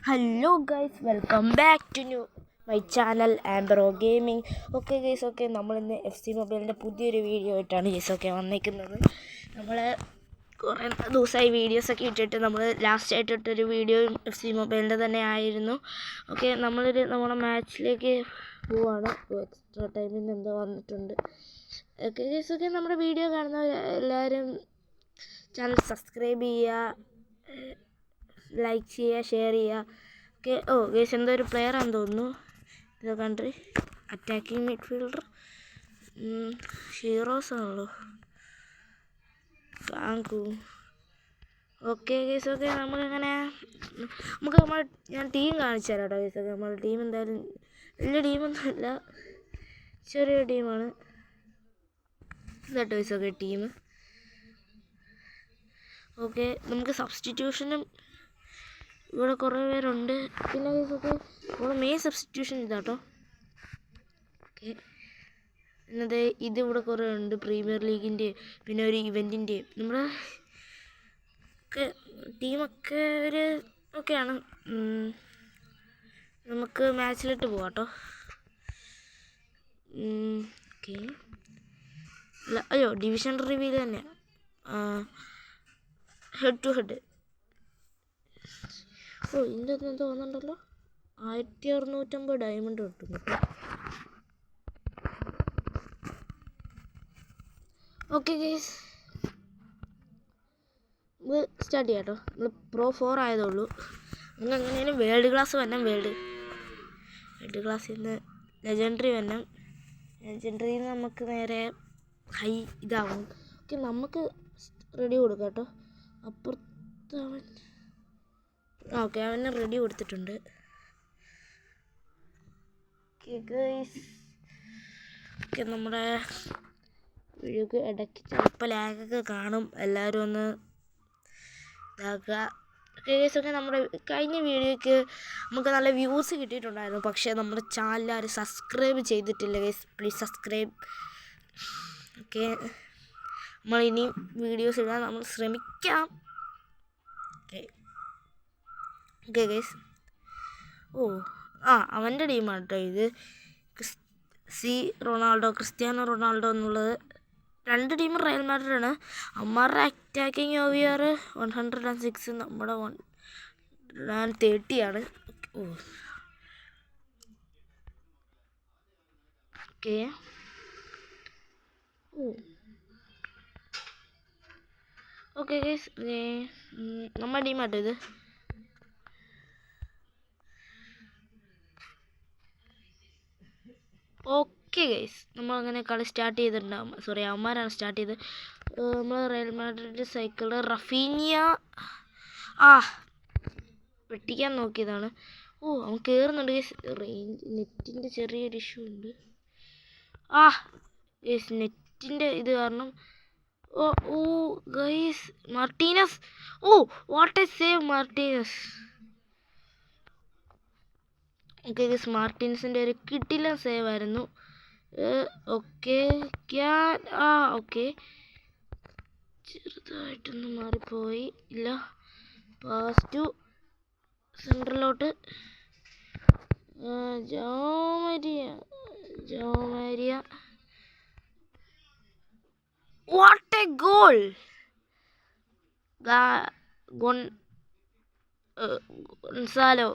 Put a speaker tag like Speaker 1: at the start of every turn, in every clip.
Speaker 1: Hello guys, welcome back to my channel Ambro Gaming. Okay guys, നമ്മൾ ഇന്ന് FC മൊബൈലിൻ്റെ പുതിയൊരു വീഡിയോ ആയിട്ടാണ് വന്നിരിക്കുന്നത്. നമ്മൾ കുറേ ദിവസമായി വീഡിയോസൊക്കെ ഇട്ടിട്ട് നമ്മൾ ലാസ്റ്റ് ആയിട്ടിട്ടൊരു വീഡിയോ FC മൊബൈലിൻ്റെ തന്നെ ആയിരുന്നു. ഓക്കെ, നമ്മുടെ മാച്ചിലേക്ക് പോവാണ്. എക്സ്ട്രാ ടൈമിൽ നിന്ന് എന്തോ വന്നിട്ടുണ്ട്. ഓക്കെ ഗൈസ്, നമ്മുടെ വീഡിയോ കാണുന്ന എല്ലാവരും ചാനൽ സബ്സ്ക്രൈബ് ചെയ്യുക, ലൈക്ക് ചെയ്യുക, ഷെയർ ചെയ്യുക. ഓക്കെ. ഗേസ് എന്തോ ഒരു പ്ലെയർ ആണെന്ന് തോന്നുന്നു. ഇത് കൺട്രി അറ്റാക്കിംഗ് മിഡ്ഫീൽഡർ ഹീറോസ് ആണല്ലോ. ഫ്രാങ്കു. ഓക്കെ ഗേസ്, ഞാൻ ടീം കാണിച്ചു തരാം കേട്ടോ ഗേസ്. നമ്മുടെ ടീം എന്തായാലും വലിയ ടീമൊന്നുമില്ല, ചെറിയ ടീമാണ് ഇതാട്ടോ ഗേസ്. Team okay. നമുക്ക് സബ്സ്റ്റിറ്റ്യൂഷനും ഇവിടെ കുറേ പേരുണ്ട്. പിന്നെ നമ്മുടെ മെയിൻ സബ്സ്റ്റിറ്റ്യൂഷൻ ഇതാട്ടോ. ഓക്കെ, എന്നത് ഇതിവിടെ കുറേ ഉണ്ട്, പ്രീമിയർ ലീഗിൻ്റെ പിന്നെ ഒരു ഇവൻറ്റിൻ്റെ. നമ്മുടെ ടീമൊക്കെ ഒരു ഒക്കെയാണ്. നമുക്ക് മാച്ചിലിട്ട് പോവാം കേട്ടോ. ഓക്കെ, അയ്യോ ഡിവിഷൻ റിവ്യൂ തന്നെയാണ്, ഹെഡ് ടു ഹെഡ്. ഇതിൻ്റെ അകത്ത് എന്തോ വന്നിട്ടുണ്ടല്ലോ, 1650 ഡയമണ്ട് കിട്ടും കേട്ടോ. ഓക്കെ ഗൈസ്, ഇത് സ്റ്റാർട്ട് ചെയ്യാം കേട്ടോ. നമ്മൾ Pro 4 ആയതുള്ളൂ. നമുക്ക് എങ്ങനെയാലും വേൾഡ് ക്ലാസ് വരണം. വേൾഡ് ക്ലാസ്സിൽ നിന്ന് ലെജൻഡറി വരണം. ലെജൻഡറിയിൽ നിന്ന് നമുക്ക് നേരെ ഹൈ ഇതാവും. ഓക്കെ, നമുക്ക് റെഡി കൊടുക്കാം കേട്ടോ. അപ്പുറത്ത് ഓക്കെ, അവന് റെഡി കൊടുത്തിട്ടുണ്ട്. ഓക്കെ, നമ്മുടെ വീഡിയോക്ക് ഇടയ്ക്ക് ചിലപ്പോൾ ലാഗൊക്കെ കാണും, എല്ലാവരും ഒന്ന് ഇതാക്കുക. ഓക്കെ, നമ്മുടെ കഴിഞ്ഞ വീഡിയോയ്ക്ക് നമുക്ക് നല്ല വ്യൂസ് കിട്ടിയിട്ടുണ്ടായിരുന്നു. പക്ഷേ നമ്മുടെ ചാനൽ ആരും സബ്സ്ക്രൈബ് ചെയ്തിട്ടില്ല ഗൈസ്, പ്ലീസ് സബ്സ്ക്രൈബ്. ഓക്കെ, നമ്മളിനി വീഡിയോസ് ഇടാൻ നമ്മൾ ശ്രമിക്കാം. Okay guys. അവൻ്റെ ടീമാണ് കേട്ടോ ഇത്. ക്രിസ്ത്യാനോ റൊണാൾഡോ എന്നുള്ളത്. രണ്ട് ടീമും റയൽ മാഡ്രിഡാണ്. അമ്മാരുടെ അറ്റാക്കിങ് OVR 106, നമ്മുടെ 130 ആണ്. ഓക്കെ, ഓക്കെ ഗൈസ്, നമ്മുടെ ടീമാട്ടോ ഇത്. ഓക്കെ ഗൈസ്, നമ്മളങ്ങനെ കളി സ്റ്റാർട്ട് ചെയ്തിട്ടുണ്ടാകും. സോറി, അവന്മാരാണ് സ്റ്റാർട്ട് ചെയ്തത്. നമ്മൾ റയൽ മാഡ്രിഡ് സൈക്കിള് റഫീനിയ വെട്ടിക്കാൻ നോക്കിയതാണ്. അവൻ കയറുന്നുണ്ട് ഗൈസ്. നെറ്റിൻ്റെ ചെറിയൊരു ഇഷ്യൂ ഉണ്ട്. ഗൈസ്, നെറ്റിൻ്റെ ഇത് കാരണം. Guys, Martinez. What a save Martinez. Okay guys, മാർട്ടിൻസിൻ്റെ ഒരു കിട്ടില്ല സേവ് ആയിരുന്നു. ഓക്കെ, ഓക്കെ, ചെറുതായിട്ടൊന്നും മാറിപ്പോയി. ഇല്ല, പാസ് ടു സെൻട്രലോട്ട്. ജോമരിയ. What a goal. Gonzalo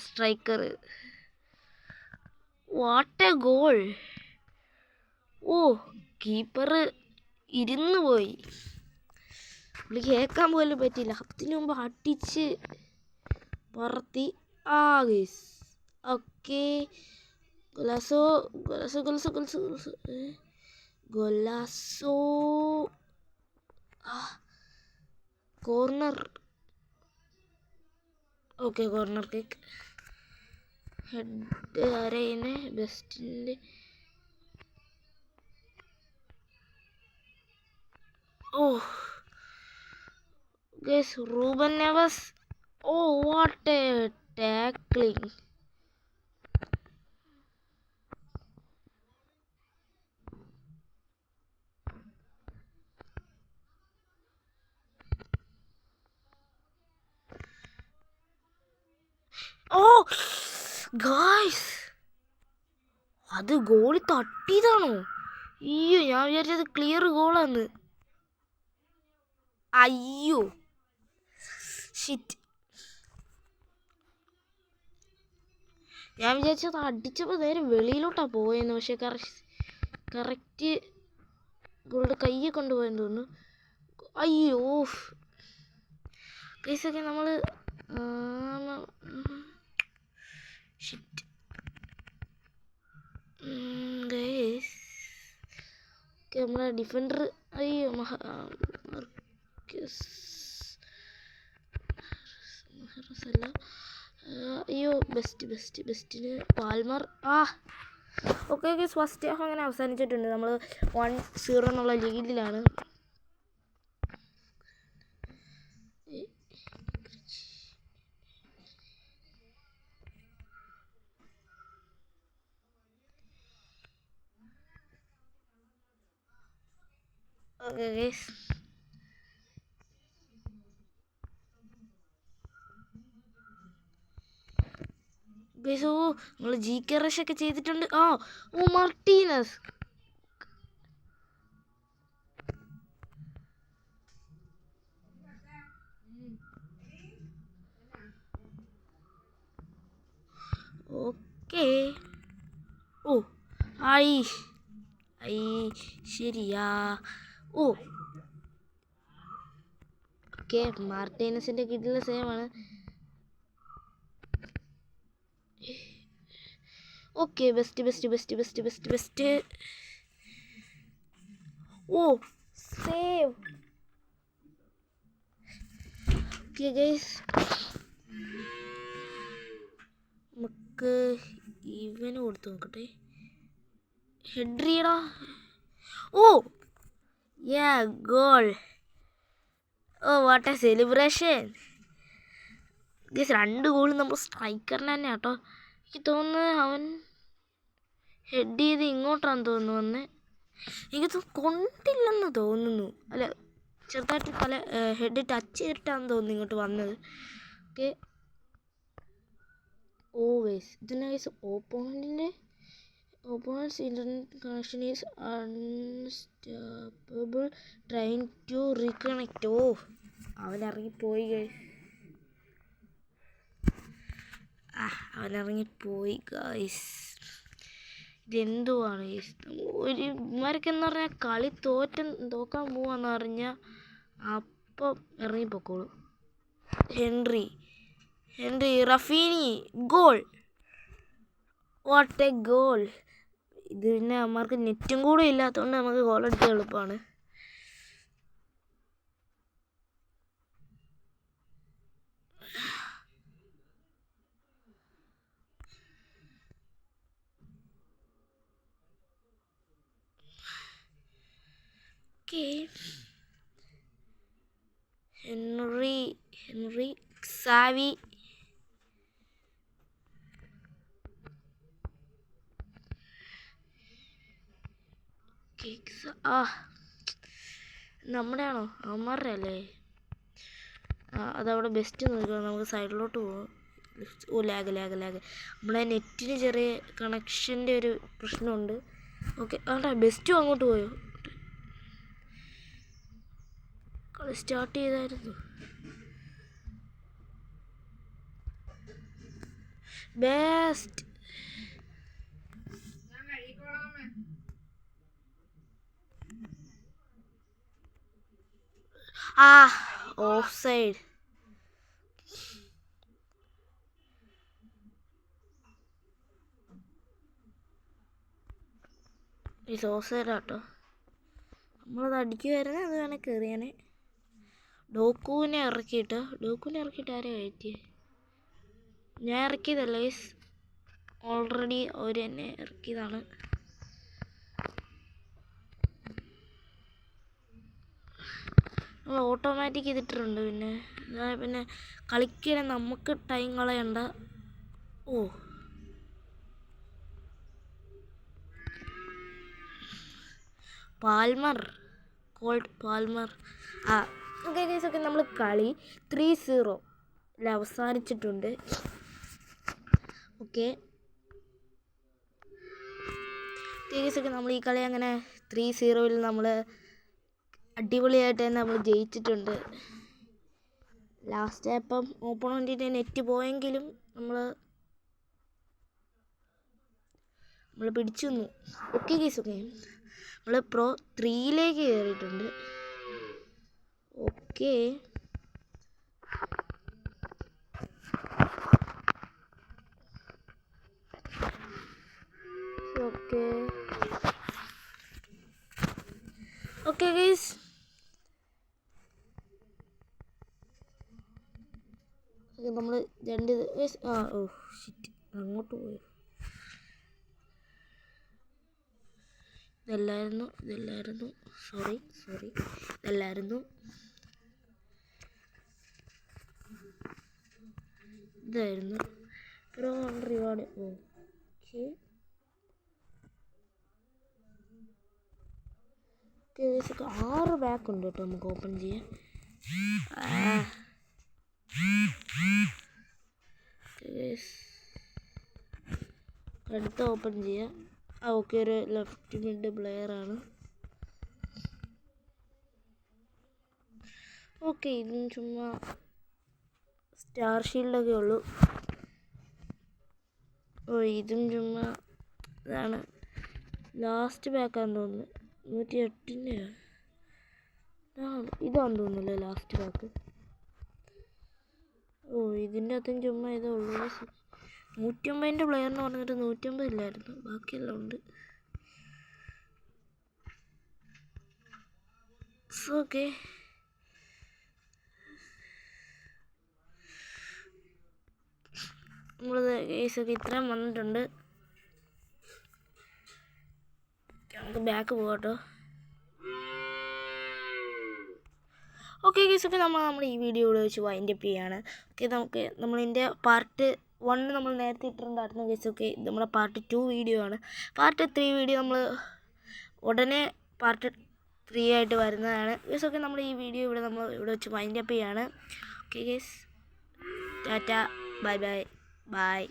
Speaker 1: striker. What a goal. Keeper ഇരുന്ന് പോയി, പുള്ളി കേൾക്കാൻ പോലും പറ്റില്ല. അതിനു മുമ്പ് അടിച്ച് പറത്തി. Guys. Okay, golazo. Corner. Okay, corner kick. Head ആരെയാണ് ബെസ്റ്റിൻ്റെ. Guys, Ruben Neves. What a tackling. Guys അത് ഗോളി തട്ടിയതാണോ? അയ്യോ, ഞാൻ വിചാരിച്ചത് ക്ലിയർ ഗോളാന്ന്. അയ്യോ ഷിറ്റ്, ഞാൻ വിചാരിച്ചത് അടിച്ചപ്പോൾ നേരെ വെളിയിലോട്ടാണ് പോയെന്ന്. പക്ഷെ കറക്റ്റ് ഗോളുടെ കയ്യെ കൊണ്ടുപോയെന്ന് തോന്നുന്നു. അയ്യോ ഗൈസൊക്കെ നമ്മൾ ഷിറ്റ് ഗൈസ്. ഓക്കെ, നമ്മളെ ഡിഫൻഡർ അയ്യോ അല്ല അയ്യോ ബെസ്റ്റിന് Palmer. Okay guys, first half അങ്ങനെ അവസാനിച്ചിട്ടുണ്ട്. നമ്മൾ 1-0 എന്നുള്ള ലീഡിലാണ്. ഓക്കെ ഗൈസ്, ഓ നമ്മൾ GK റഷ് ഒക്കെ ചെയ്തിട്ടുണ്ട്. ഓ മാർട്ടീനസ്. ഓക്കെ, ഓ ഐ ശരിയാ. ഓക്കെ, മാർട്ടീനസിന്റെ കിട്ടിയുള്ള സേവാണ്. Okay, best. ഓ സേവ്. ഓക്കെ ഗൈസ്, നമുക്ക് ഇവന് കൊടുത്തു നോക്കട്ടെ. ഹെഡ്രിയടാ. ഓ യാ ഗോൾ. ഓ വാട്ട് എ സെലിബ്രേഷൻ ഗൈസ്. 2 ഗോളും നമ്മൾ സ്ട്രൈക്കറിന് തന്നെ കേട്ടോ. എനിക്ക് തോന്നുന്നത് അവൻ ഹെഡ് ചെയ്ത് ഇങ്ങോട്ടാന്ന് തോന്നുന്നു വന്ന്. എനിക്ക് കൊണ്ടില്ലെന്ന് തോന്നുന്നു. അല്ല, ചെറുതായിട്ട് ഹെഡ് ടച്ച് ചെയ്തിട്ടാന്ന് തോന്നുന്നു ഇങ്ങോട്ട് വന്നത്. ഓക്കെ, ഓ ഗൈസ് ഇതിന് guys opponent's internet connection is unstable, trying to reconnect. അവനിറങ്ങിപ്പോയി ഗൈസ്. അവനിറങ്ങിപ്പോയി ഗൈസ്. ഇതെന്തുവാണ് ഗൈസ്? ഇവന്മാർക്കെന്ന് പറഞ്ഞാൽ കളി തോക്കാൻ പോവാന്ന് പറഞ്ഞാൽ അപ്പം ഇറങ്ങിപ്പോക്കോളൂ. Henry Raphinha goal. What a goal. ഇത് പിന്നെ അവന്മാർക്ക് നെറ്റും കൂടെ ഇല്ലാത്തതുകൊണ്ട് നമുക്ക് ഗോൾ അടിക്കാൻ എളുപ്പമാണ്. Henry Xavi. നമ്മുടെ ആണോ അവന്മാരുടെ അല്ലേ? അതവിടെ ബെസ്റ്റ് നോക്കുക. നമുക്ക് സൈഡിലോട്ട് പോകാം. ഓ ലാഗ് നമ്മളെ നെറ്റിന് ചെറിയ കണക്ഷൻ്റെ ഒരു പ്രശ്നമുണ്ട്. ഓക്കെ, ബെസ്റ്റും അങ്ങോട്ട് പോയോ? കളി സ്റ്റാർട്ട് ചെയ്തായിരുന്നു. ബെസ്റ്റ്. Of side. ഓഫ് സൈഡാട്ടോ. നമ്മളത് അടിക്കുമായിരുന്നേ അത് വേണേൽ കയറിയാനേ. ഡോക്കുവിനെ ഇറക്കിയിട്ട് ആരെയും കയറ്റിയേ? ഞാൻ ഇറക്കിയതല്ല ഗൈസ്, ഓൾറെഡി അവർ തന്നെ ഇറക്കിയതാണ്. നമ്മൾ ഓട്ടോമാറ്റിക് ചെയ്തിട്ടുണ്ട്. പിന്നെ കളിക്കാൻ നമുക്ക് ടൈം കളയണ്ട. പാൽമർ. ഓക്കെ ഗൈസ്, ഒക്കെ നമ്മൾ കളി 3-0 അവസാനിച്ചിട്ടുണ്ട്. ഓക്കെ കേസൊക്കെ നമ്മൾ ഈ കളി അങ്ങനെ 3-0 നമ്മൾ അടിപൊളിയായിട്ട് തന്നെ നമ്മൾ ജയിച്ചിട്ടുണ്ട്. ലാസ്റ്റ് അപ്പം ഓപ്പണൻറ്റിൻ്റെ നെറ്റ് പോയെങ്കിലും നമ്മൾ പിടിച്ചു നിന്നു. ഓക്കെ കേസ് ഓക്കെ നമ്മൾ Pro 3 കയറിയിട്ടുണ്ട്. ഓക്കെ ഓക്കെ ഓക്കെ ഗൈസ് നമ്മൾ രണ്ട് ഷിറ്റ് അങ്ങോട്ട് പോയി. ഇതല്ലായിരുന്നു സോറി ഇതല്ലായിരുന്നു. ഇതായിരുന്നു Pro റിവാർഡ്. ഓക്കെ കേസൊക്കെ 6 ബാക്ക് ഉണ്ട് കേട്ടോ നമുക്ക് ഓപ്പൺ ചെയ്യാൻ. അടുത്ത ഓപ്പൺ ചെയ്യാം. ഓക്കെ ഒരു ലെഫ്റ്റ് മിഡ് പ്ലെയർ ആണ്. ഓക്കെ ഇതും ചുമ്മാ സ്റ്റാർ ഷീൽഡൊക്കെ ഉള്ളൂ. ഇതും ചുമ്മാ ഇതാണ് ലാസ്റ്റ് ബാക്കാന്ന് തോന്നുന്നു. 108 ഇതാന്ന് തോന്നുന്നല്ലേ ലാസ്റ്റ് ബാക്ക്. ഇതിൻ്റെ അകത്തും ചുമ്മാ ഇതേ ഉള്ളൂ. 150 പ്ലെയറിന് പറഞ്ഞിട്ട് 150 ഇല്ലായിരുന്നു, ബാക്കിയെല്ലാം ഉണ്ട്. ഓക്കെ നമ്മളത് കേസൊക്കെ ഇത്രയും വന്നിട്ടുണ്ട്. നമുക്ക് ബാക്ക് പോകാട്ടോ. ഓക്കെ കേസൊക്കെ നമ്മൾ ഈ വീഡിയോ ഇവിടെ വെച്ച് വൈൻഡപ്പ് ചെയ്യാണ്. ഓക്കെ നമ്മളിതിൻ്റെ പാർട്ട് 1 നമ്മൾ നേരത്തെ ഇട്ടിട്ടുണ്ടായിരുന്നു കേസൊക്കെ. നമ്മുടെ പാർട്ട് 2 വീഡിയോ ആണ്. പാർട്ട് 3 വീഡിയോ നമ്മൾ ഉടനെ പാർട്ട് 3 ആയിട്ട് വരുന്നതാണ് കേസൊക്കെ. നമ്മൾ ഈ വീഡിയോ ഇവിടെ വെച്ച് വൈൻഡപ്പ് ചെയ്യാണ്. Okay case Tata by.